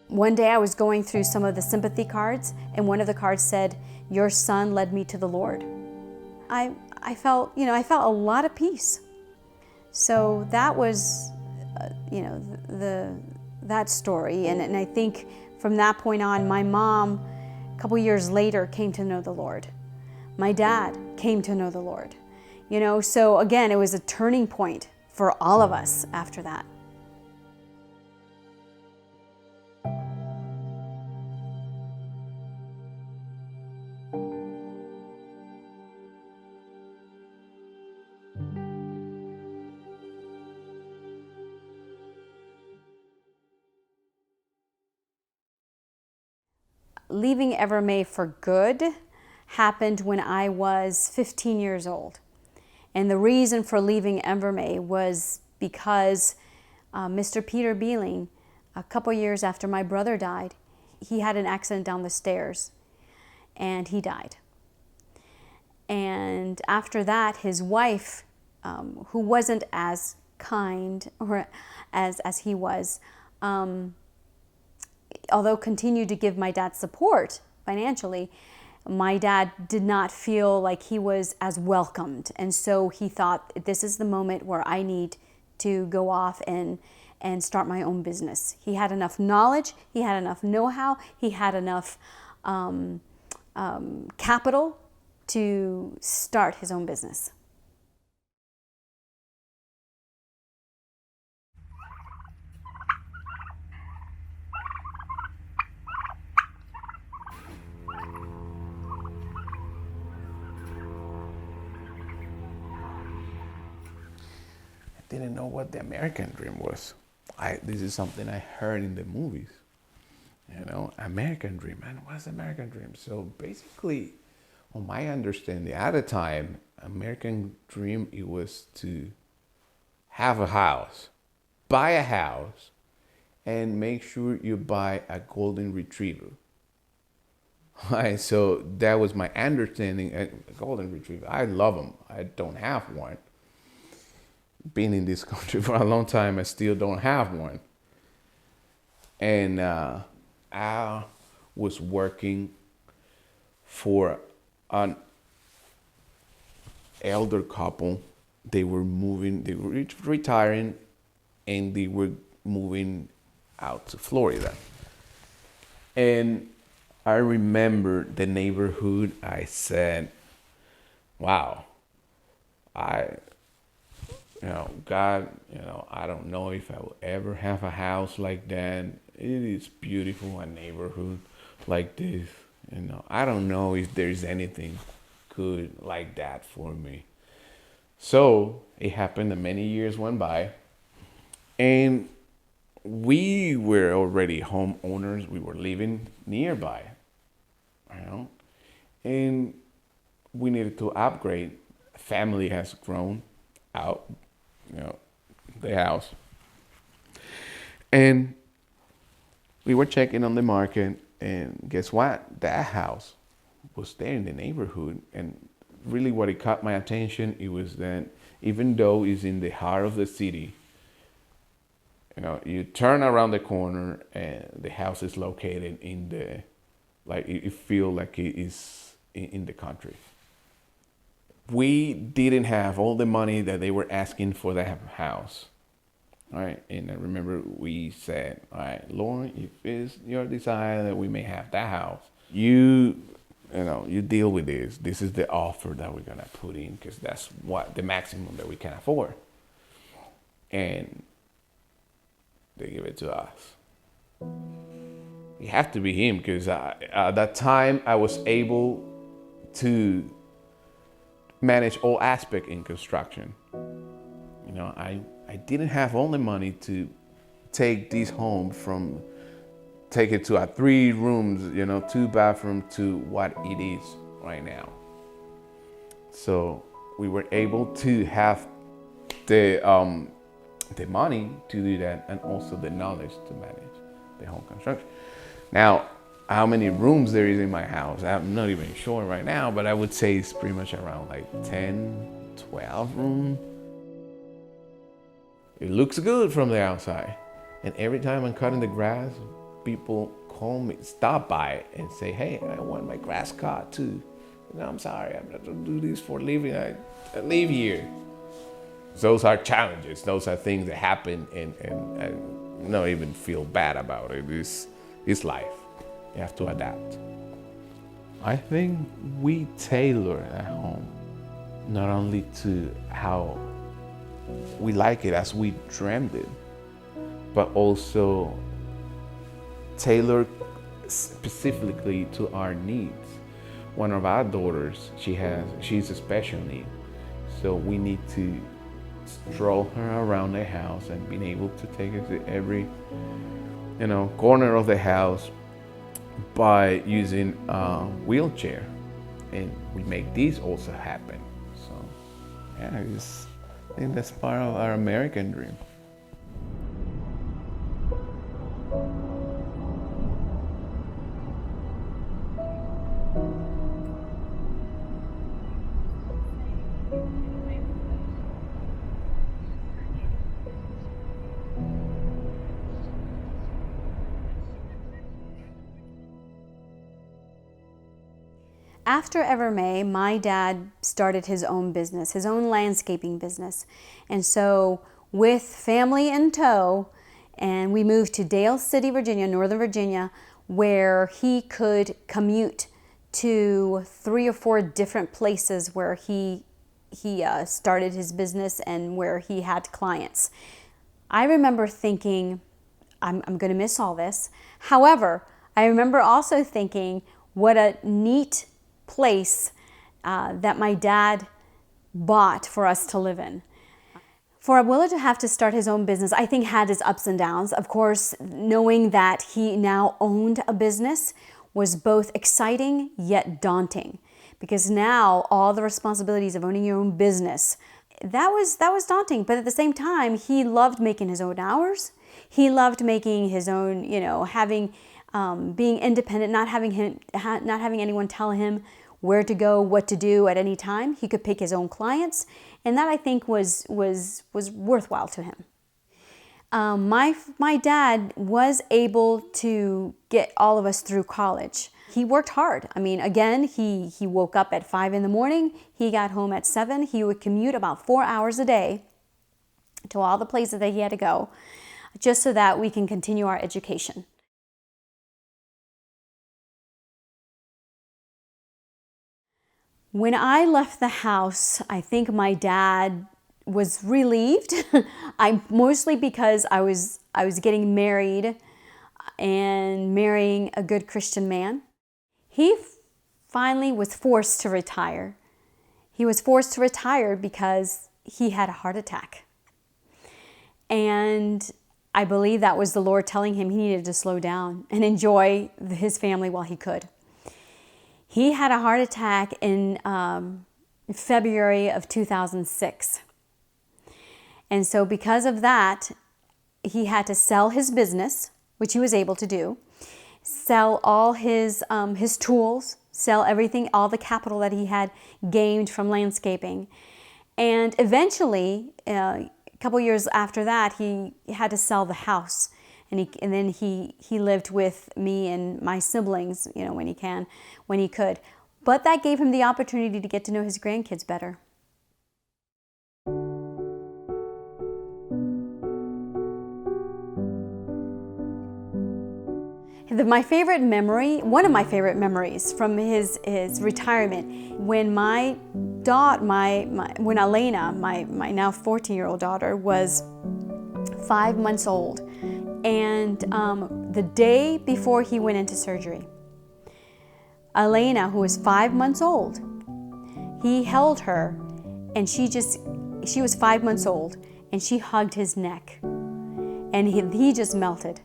One day I was going through some of the sympathy cards, and one of the cards said, "Your son led me to the Lord." I felt a lot of peace. So that was, that story, and I think from that point on, my mom, a couple years later, came to know the Lord. My dad came to know the Lord. So again, it was a turning point for all of us after that. Leaving Evermay for good happened when I was 15 years old. And the reason for leaving Evermay was because Mr. Peter Beeling, a couple years after my brother died, he had an accident down the stairs and he died. And after that, his wife, who wasn't as kind or as he was, although continued to give my dad support financially, my dad did not feel like he was as welcomed. And so he thought, this is the moment where I need to go off and start my own business. He had enough knowledge, he had enough know-how, he had enough capital to start his own business. didn't know what the American dream was. This is something I heard in the movies. You know, American dream, man, what's the American dream? So basically, on my understanding, at the time, American dream, it was to have a house, buy a house, and make sure you buy a golden retriever. Right, so that was my understanding. A golden retriever, I love them. I don't have one. Been in this country for a long time, I still don't have one. And I was working for an elder couple. They were moving, they were retiring, and they were moving out to Florida. And I remember the neighborhood. I said, wow, God, I don't know if I will ever have a house like that. It is beautiful, a neighborhood like this. I don't know if there's anything good like that for me. So it happened that many years went by, and we were already homeowners. We were living nearby, and we needed to upgrade. Family has grown out, the house. And we were checking on the market, and guess what? That house was there in the neighborhood. And really what it caught my attention, it was that even though it's in the heart of the city, you turn around the corner and the house is located in the, like, you feel like it is in the country. We didn't have all the money that they were asking for that house. All right. And I remember we said, all right, Lauren, if it's your desire that we may have that house, you deal with this. This is the offer that we're going to put in, because that's what the maximum that we can afford. And they give it to us. It have to be him, because at that time I was able to manage all aspects in construction. I didn't have all the money to take this home take it to a 3 rooms, 2 bathrooms to what it is right now. So we were able to have the money to do that, and also the knowledge to manage the home construction. Now, how many rooms there is in my house, I'm not even sure right now, but I would say it's pretty much around like 10, 12 rooms. It looks good from the outside. And every time I'm cutting the grass, people call me, stop by and say, hey, I want my grass cut too. I'm sorry, I'm not going to do this for a living. I live here. Those are challenges. Those are things that happen, and I don't even feel bad about it. It's life. You have to adapt. I think we tailor at home, not only to how we like it as we dreamed it, but also tailor specifically to our needs. One of our daughters, she's a special need. So we need to stroll her around the house and being able to take her to every, corner of the house by using a wheelchair. And we make these also happen. So yeah, I think that's part of our American dream. After Evermay, my dad started his own business, his own landscaping business. And so with family in tow, and we moved to Dale City, Virginia, Northern Virginia, where he could commute to 3 or 4 different places where he started his business and where he had clients. I remember thinking, I'm going to miss all this. However, I remember also thinking, what a neat place that my dad bought for us to live in. For Abuelo to have to start his own business, I think had its ups and downs. Of course, knowing that he now owned a business was both exciting yet daunting, because now all the responsibilities of owning your own business, that was daunting. But at the same time, he loved making his own hours. He loved making his own, having being independent, not having anyone tell him where to go, what to do at any time. He could pick his own clients, and that I think was worthwhile to him. My dad was able to get all of us through college. He worked hard. I mean, again, he woke up at 5 in the morning. He got home at 7. He would commute about 4 hours a day to all the places that he had to go, just so that we can continue our education. When I left the house, I think my dad was relieved. Mostly because I was getting married and marrying a good Christian man. He finally was forced to retire. He was forced to retire because he had a heart attack. And I believe that was the Lord telling him he needed to slow down and enjoy his family while he could. He had a heart attack in February of 2006. And so because of that, he had to sell his business, which he was able to do, sell all his tools, sell everything, all the capital that he had gained from landscaping. And eventually, a couple years after that, he had to sell the house. And then he lived with me and my siblings, when he could. But that gave him the opportunity to get to know his grandkids better. My favorite memory, one of my favorite memories from his retirement, when when Elena, my now 14-year-old daughter, was 5 months old. And the day before he went into surgery, Elena, who was 5 months old, he held her, and she was 5 months old, and she hugged his neck, and he just melted.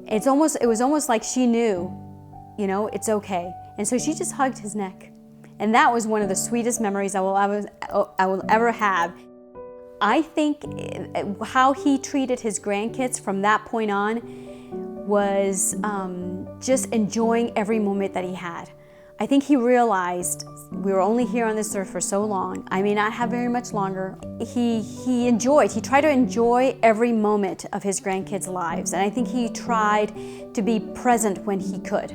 It was almost like she knew, it's okay. And so she just hugged his neck. And that was one of the sweetest memories I will ever have. I think how he treated his grandkids from that point on was just enjoying every moment that he had. I think he realized we were only here on this earth for so long. I may not have very much longer. He tried to enjoy every moment of his grandkids' lives. And I think he tried to be present when he could.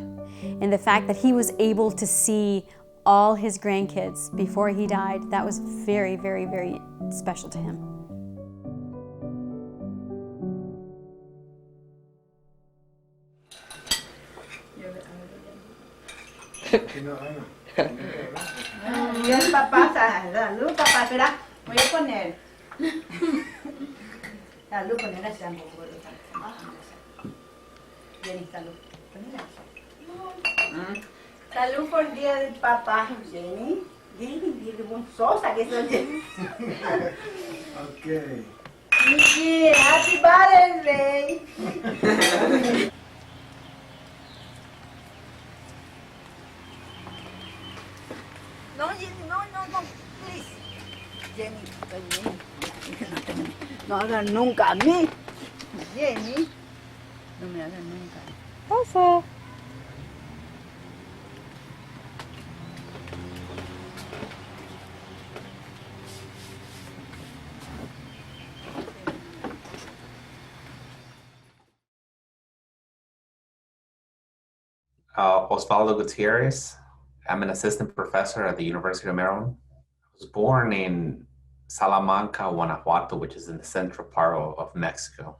And the fact that he was able to see all his grandkids before he died, that was very, very, very special to him. Bien, papá, salud, papá, espera, voy a poner. Salud, poner así un poco. Bien, salud. Salud por el día del papá, Jenny. Jenny, sosa que soy. Okay. Gigi, happy birthday. No, Jenny, no, please. Jenny, no hagan nunca a mí. Jenny, no me hagan nunca. Pasa. Osvaldo Gutierrez. I'm an assistant professor at the University of Maryland. I was born in Salamanca, Guanajuato, which is in the central part of Mexico.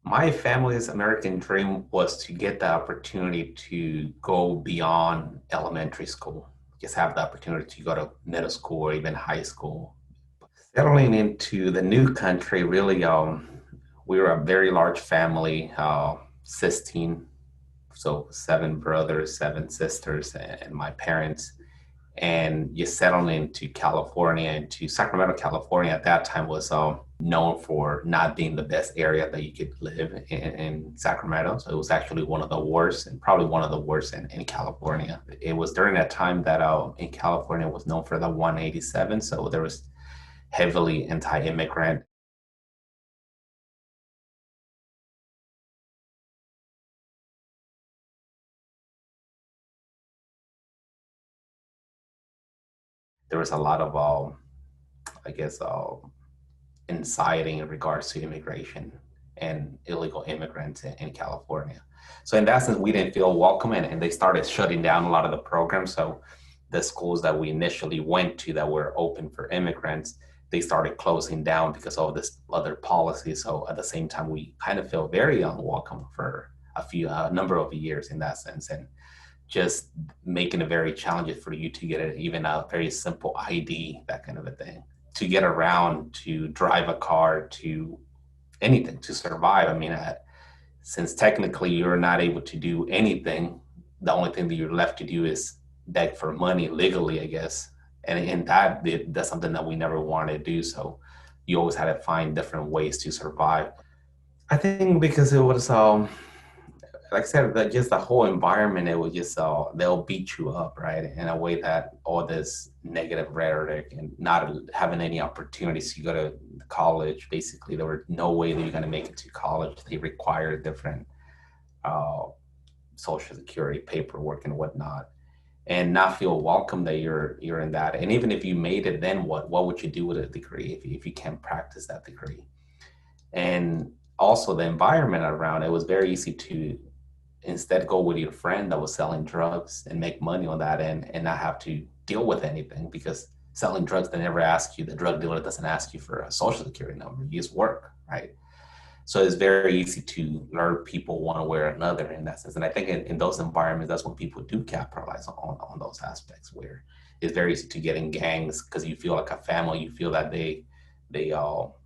My family's American dream was to get the opportunity to go beyond elementary school, just have the opportunity to go to middle school or even high school. Settling into the new country, really, we were a very large family, 16, so 7 brothers, 7 sisters, and my parents. And you settled into California, into Sacramento, California at that time was known for not being the best area that you could live in Sacramento. So it was actually one of the worst, and probably one of the worst in California. It was during that time that in California was known for the 187. So there was heavily anti-immigrant. There was a lot of, I guess, inciting in regards to immigration and illegal immigrants in California. So in that sense, we didn't feel welcome, and they started shutting down a lot of the programs. So the schools that we initially went to that were open for immigrants, they started closing down because of this other policy. So at the same time, we kind of feel very unwelcome for a number of years in that sense, and just making it very challenging for you to get even a very simple ID, that kind of a thing, to get around, to drive a car, to anything, to survive. I mean, since technically you're not able to do anything, the only thing that you're left to do is beg for money legally, I guess. And that's something that we never wanted to do. So you always had to find different ways to survive. I think because it was, like I said, that just the whole environment, it was just, they'll beat you up, right? In a way that all this negative rhetoric and not having any opportunities to go to college, basically, there were no way that you're going to make it to college. They require different Social Security paperwork and whatnot, and not feel welcome that you're in that. And even if you made it, then what would you do with a degree if you can't practice that degree? And also the environment around it was very easy to instead go with your friend that was selling drugs and make money on that and not have to deal with anything, because selling drugs, they never ask you, the drug dealer doesn't ask you for a social security number, you just work, right? So it's very easy to learn people one way or another in that sense. And I think in those environments, that's when people do capitalize on those aspects, where it's very easy to get in gangs because you feel like a family, you feel that they all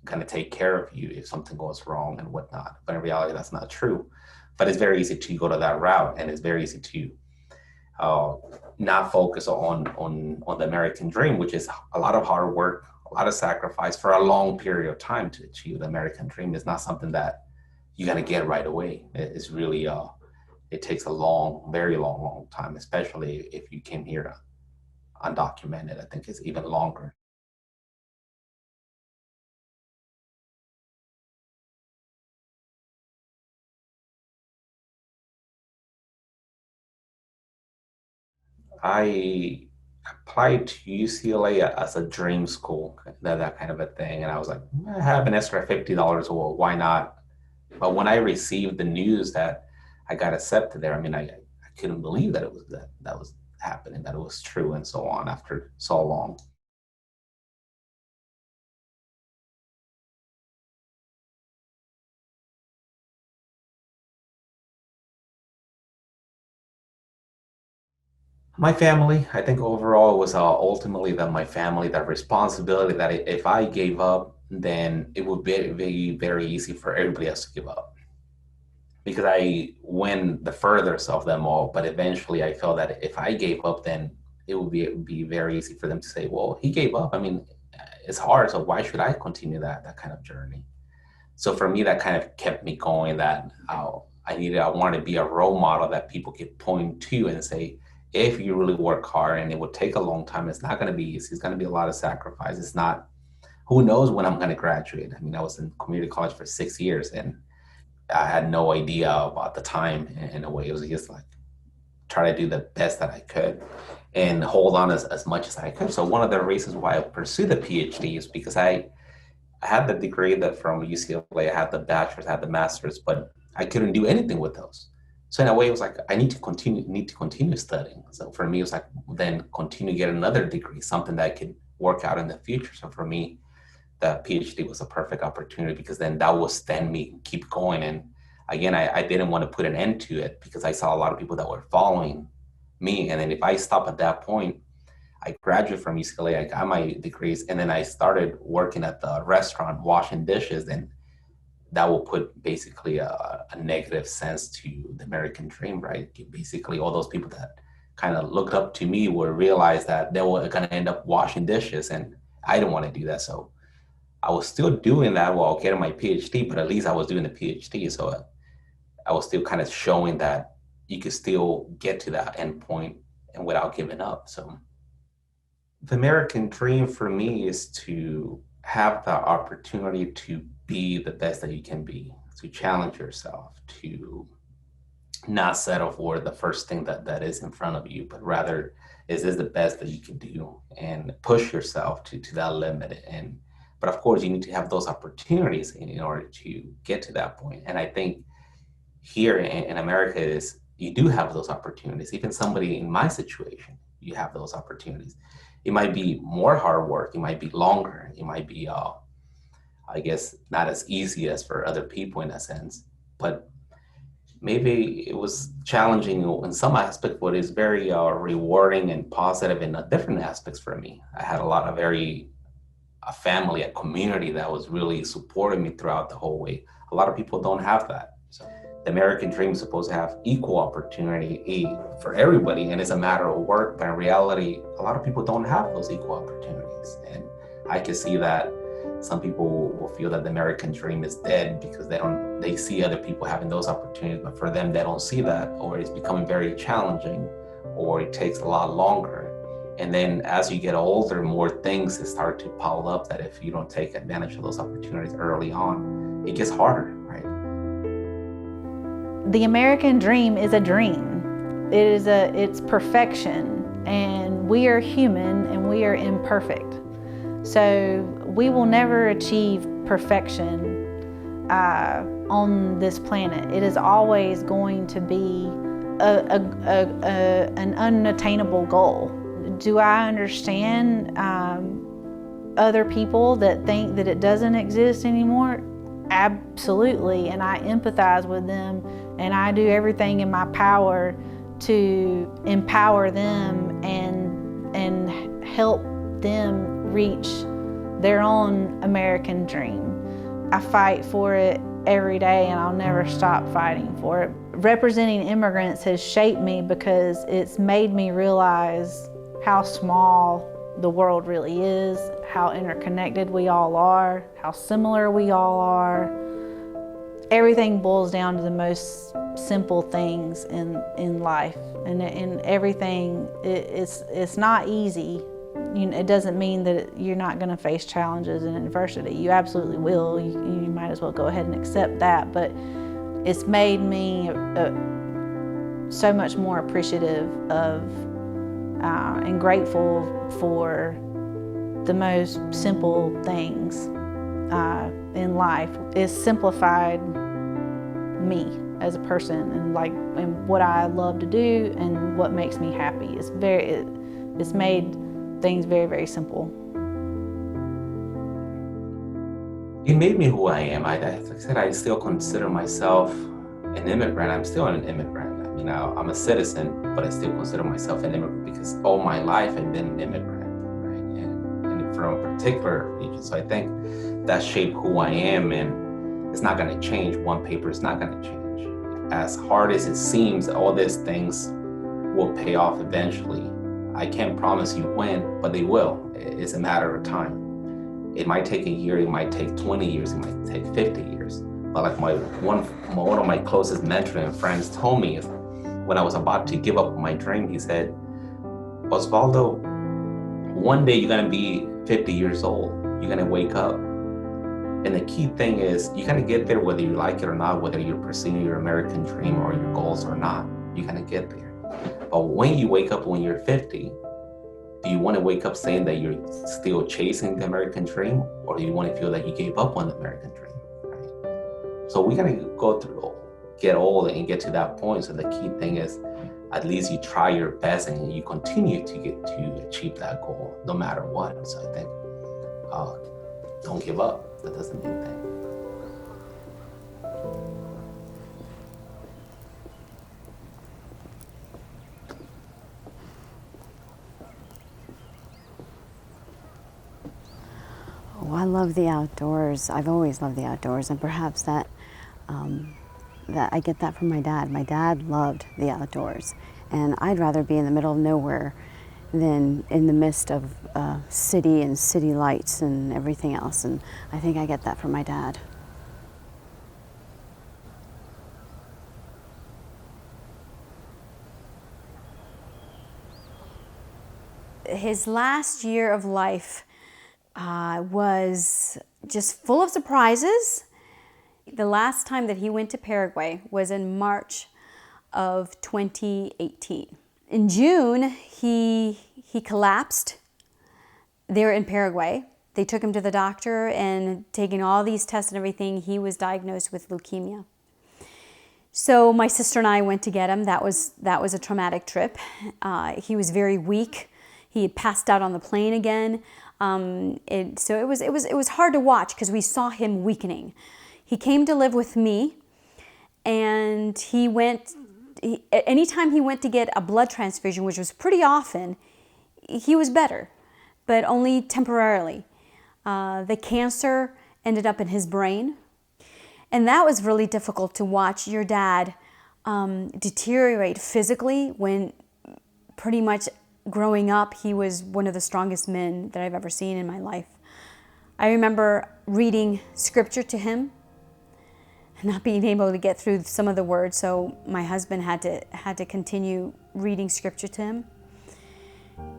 kind of take care of you if something goes wrong and whatnot. But in reality, that's not true. But it's very easy to go to that route, and it's very easy to not focus on the American dream, which is a lot of hard work, a lot of sacrifice for a long period of time to achieve the American dream. It's not something that you're gonna get right away. It's really it takes a long, very long time, especially if you came here undocumented. I think it's even longer. I applied to UCLA as a dream school, that kind of a thing. And I was like, I have an extra $50. Well, why not? But when I received the news that I got accepted there, I mean, I couldn't believe that that was happening, that it was true, and so on after so long. My family, I think overall it was ultimately that my family, that responsibility that if I gave up, then it would be very easy for everybody else to give up. Because I went the furthest of them all, but eventually I felt that if I gave up, then it would be very easy for them to say, well, he gave up. I mean, it's hard, so why should I continue that kind of journey? So for me, that kind of kept me going, that I wanted to be a role model that people could point to and say, if you really work hard, and it would take a long time, it's not going to be easy. It's going to be a lot of sacrifice. It's not, who knows when I'm going to graduate? I mean, I was in community college for 6 years, and I had no idea about the time in a way. It was just like, try to do the best that I could and hold on as much as I could. So one of the reasons why I pursued the PhD is because I had the degree that from UCLA, I had the bachelor's, I had the master's, but I couldn't do anything with those. So in a way, it was like, I need to continue studying. So for me, it was like, then continue to get another degree, something that I could work out in the future. So for me, the PhD was a perfect opportunity, because then that will stand me keep going. And again, I didn't want to put an end to it, because I saw a lot of people that were following me. And then if I stop at that point, I graduated from UCLA, I got my degrees, and then I started working at the restaurant washing dishes, and that will put basically a negative sense to the American dream, right? Basically, all those people that kind of looked up to me will realize that they were going to end up washing dishes, and I didn't want to do that. So I was still doing that while getting my PhD, but at least I was doing the PhD. So I was still kind of showing that you could still get to that end point and without giving up. So the American dream for me is to have the opportunity to be the best that you can be, to challenge yourself, to not settle for the first thing that is in front of you, but rather is this the best that you can do, and push yourself to that limit. And but of course you need to have those opportunities in order to get to that point. And I think here in America is you do have those opportunities. Even somebody in my situation, you have those opportunities. It might be more hard work, it might be longer, it might be I guess not as easy as for other people in a sense, but maybe it was challenging in some aspect, but it's very rewarding and positive in different aspects for me. I had a family, a community that was really supporting me throughout the whole way. A lot of people don't have that. So the American dream is supposed to have equal opportunity for everybody, and it's a matter of work, but in reality, a lot of people don't have those equal opportunities. And I can see that some people will feel that the American dream is dead because they see other people having those opportunities, but for them, they don't see that, or it's becoming very challenging, or it takes a lot longer. And then as you get older, more things start to pile up that if you don't take advantage of those opportunities early on, it gets harder, right? The American dream is a dream. It's perfection, and we are human and we are imperfect. So we will never achieve perfection on this planet. It is always going to be an unattainable goal. Do I understand other people that think that it doesn't exist anymore? Absolutely, and I empathize with them, and I do everything in my power to empower them and help them reach their own American dream. I fight for it every day, and I'll never stop fighting for it. Representing immigrants has shaped me because it's made me realize how small the world really is, how interconnected we all are, how similar we all are. Everything boils down to the most simple things in life, and in everything, it's not easy. It doesn't mean that you're not going to face challenges and adversity. You absolutely will. You might as well go ahead and accept that. But it's made me so much more appreciative of and grateful for the most simple things in life. It's simplified me as a person and what I love to do and what makes me happy. It's made things very, very simple. It made me who I am. Like I said, I still consider myself an immigrant. I'm still an immigrant. I'm a citizen, but I still consider myself an immigrant because all my life I've been an immigrant, right? And from a particular region. So I think that shaped who I am, and it's not going to change. One paper is not going to change. As hard as it seems, all these things will pay off eventually. I can't promise you when, but they will. It's a matter of time. It might take a year, it might take 20 years, it might take 50 years. But like one of my closest mentors and friends told me when I was about to give up my dream, he said, Osvaldo, one day you're gonna be 50 years old. You're gonna wake up. And the key thing is you're gonna get there whether you like it or not, whether you're pursuing your American dream or your goals or not, you're gonna get there. But when you wake up when you're 50, do you want to wake up saying that you're still chasing the American dream, or do you want to feel that you gave up on the American dream, right? So we're going to get old and get to that point. So the key thing is at least you try your best and you continue to achieve that goal no matter what. So I think don't give up. That doesn't mean anything. love the outdoors. I've always loved the outdoors, and perhaps that I get that from my dad. My dad loved the outdoors, and I'd rather be in the middle of nowhere than in the midst of city and city lights and everything else. And I think I get that from my dad. His last year of life was just full of surprises. The last time that he went to Paraguay was in March of 2018. In June, he collapsed there in Paraguay. They took him to the doctor, and taking all these tests and everything, he was diagnosed with leukemia. So my sister and I went to get him. That was a traumatic trip. He was very weak. He had passed out on the plane again. So it was hard to watch because we saw him weakening. He came to live with me, and anytime he went to get a blood transfusion, which was pretty often, he was better, but only temporarily. The cancer ended up in his brain, and that was really difficult to watch your dad deteriorate physically when pretty much growing up, he was one of the strongest men that I've ever seen in my life. I remember reading scripture to him, not being able to get through some of the words, so my husband had to continue reading scripture to him.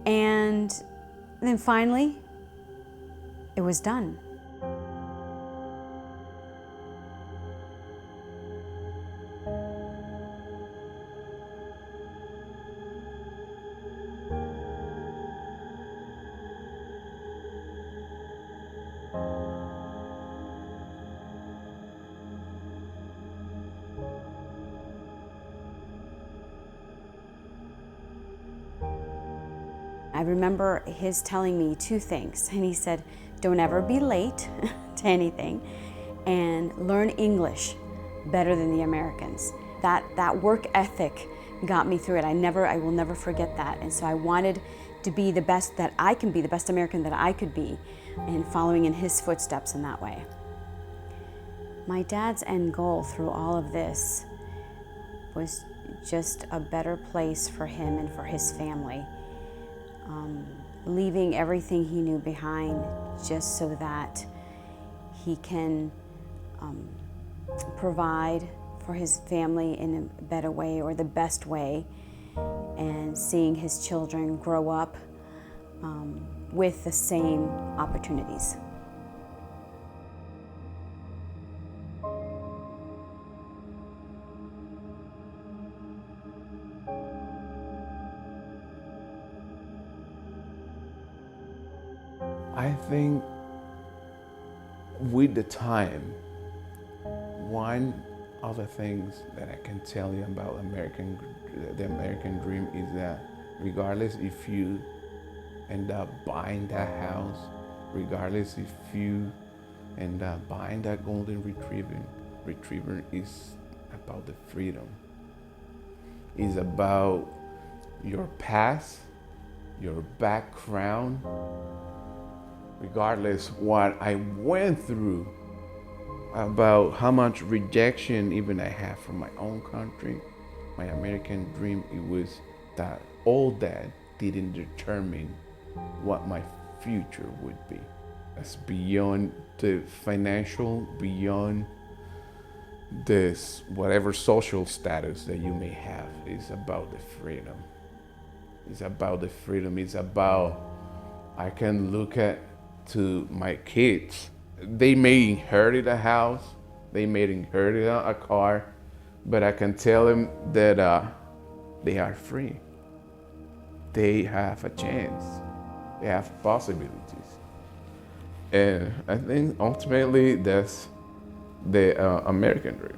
And then finally, it was done. I remember his telling me two things, and he said, don't ever be late to anything, and learn English better than the Americans. That work ethic got me through it. I will never forget that. And so I wanted to be the best that I can be, the best American that I could be, and following in his footsteps in that way. My dad's end goal through all of this was just a better place for him and for his family. Leaving everything he knew behind just so that he can provide for his family in a better way or the best way, and seeing his children grow up with the same opportunities. I think with the time, one of the things that I can tell you about the American dream is that regardless if you end up buying that house, regardless if you end up buying that golden retriever is about the freedom. It's about your past, your background, regardless what I went through, about how much rejection even I have from my own country, my American dream, it was that all that didn't determine what my future would be. It's beyond the financial, beyond this whatever social status that you may have. It's about the freedom. It's about the freedom. It's about, I can look to my kids. They may inherit a house, they may inherit a car, but I can tell them that they are free. They have a chance. They have possibilities. And I think ultimately that's the American dream.